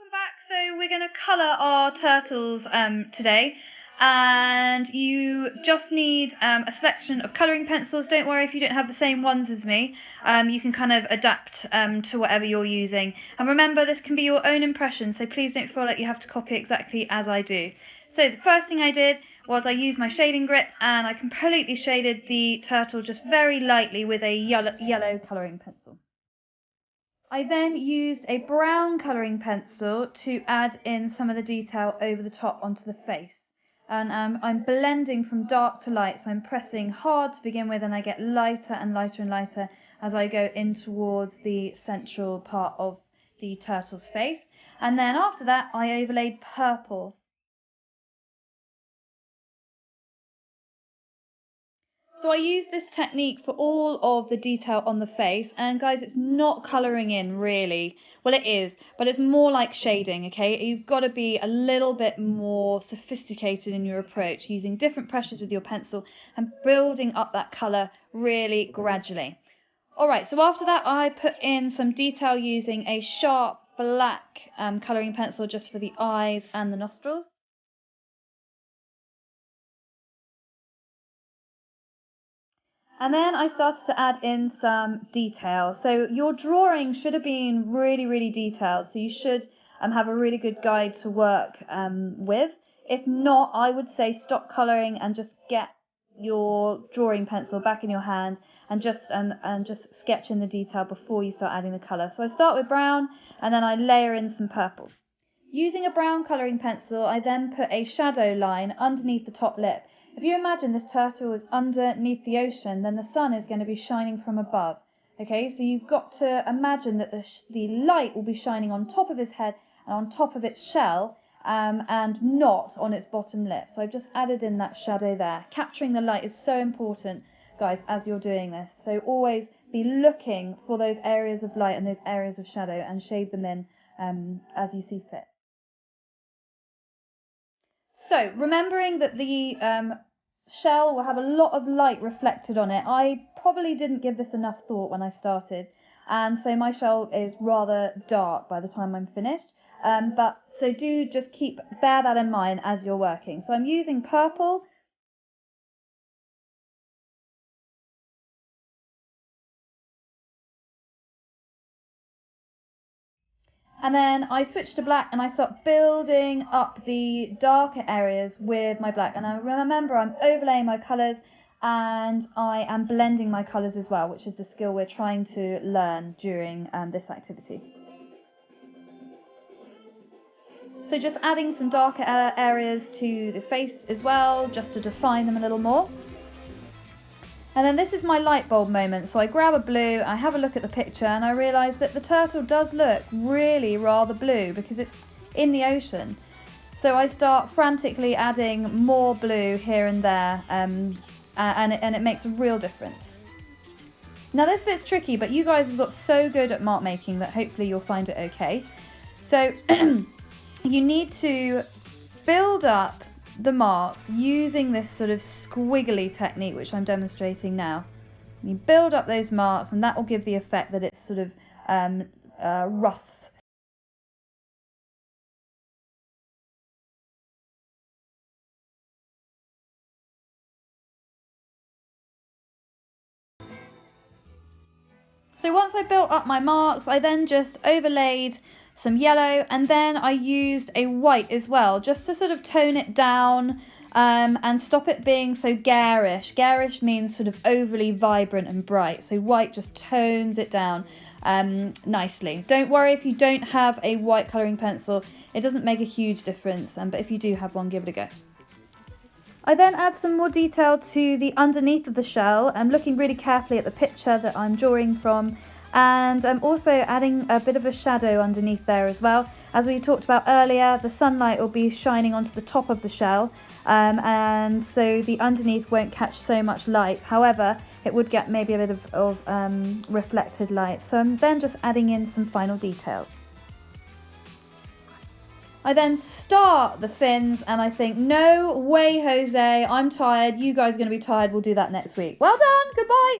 Welcome back. So we're going to colour our turtles today, and you just need a selection of colouring pencils. Don't worry if you don't have the same ones as me. You can kind of adapt to whatever you're using. And remember, this can be your own impression, so please don't feel like you have to copy exactly as I do. So the first thing I did was I used my shading grip, and I completely shaded the turtle just very lightly with a yellow colouring pencil. I then used a brown colouring pencil to add in some of the detail over the top onto the face. And I'm blending from dark to light, so I'm pressing hard to begin with, and I get lighter and lighter and lighter as I go in towards the central part of the turtle's face. And then after that, I overlaid purple. So I use this technique for all of the detail on the face, and guys, it's not colouring in really. Well, it is, but it's more like shading, okay? You've got to be a little bit more sophisticated in your approach, using different pressures with your pencil and building up that colour really gradually. Alright, so after that I put in some detail using a sharp black colouring pencil just for the eyes and the nostrils. And then I started to add in some detail. So your drawing should have been really, really detailed. So you should have a really good guide to work with. If not, I would say stop colouring and just get your drawing pencil back in your hand and just sketch in the detail before you start adding the colour. So I start with brown, and then I layer in some purple. Using a brown colouring pencil, I then put a shadow line underneath the top lip. If you imagine this turtle is underneath the ocean, then the sun is going to be shining from above. Okay, so you've got to imagine that the light will be shining on top of his head and on top of its shell, and not on its bottom lip. So I've just added in that shadow there. Capturing the light is so important, guys, as you're doing this. So always be looking for those areas of light and those areas of shadow and shade them in as you see fit. So, remembering that the shell will have a lot of light reflected on it, I probably didn't give this enough thought when I started, and so my shell is rather dark by the time I'm finished. So do just bear that in mind as you're working. So I'm using purple. And then I switch to black and I start building up the darker areas with my black. And I remember I'm overlaying my colours, and I am blending my colours as well, which is the skill we're trying to learn during this activity. So just adding some darker areas to the face as well, just to define them a little more. And then this is my light bulb moment. So I grab a blue, I have a look at the picture, and I realise that the turtle does look really rather blue because it's in the ocean. So I start frantically adding more blue here and there, and it makes a real difference. Now this bit's tricky, but you guys have got so good at mark making that hopefully you'll find it okay. So you need to build up the marks using this sort of squiggly technique which I'm demonstrating now. You build up those marks, and that will give the effect that it's sort of rough. So once I built up my marks, I then just overlaid some yellow, and then I used a white as well, just to sort of tone it down and stop it being so garish. Garish means sort of overly vibrant and bright, so white just tones it down nicely. Don't worry if you don't have a white colouring pencil, it doesn't make a huge difference, but if you do have one, give it a go. I then add some more detail to the underneath of the shell. I'm looking really carefully at the picture that I'm drawing from, and I'm also adding a bit of a shadow underneath there as well. As we talked about earlier, the sunlight will be shining onto the top of the shell, and so the underneath won't catch so much light. However, it would get maybe a bit of reflected light. So I'm then just adding in some final details. I then start the fins, and I think, no way, Jose, I'm tired. You guys are going to be tired. We'll do that next week. Well done. Goodbye.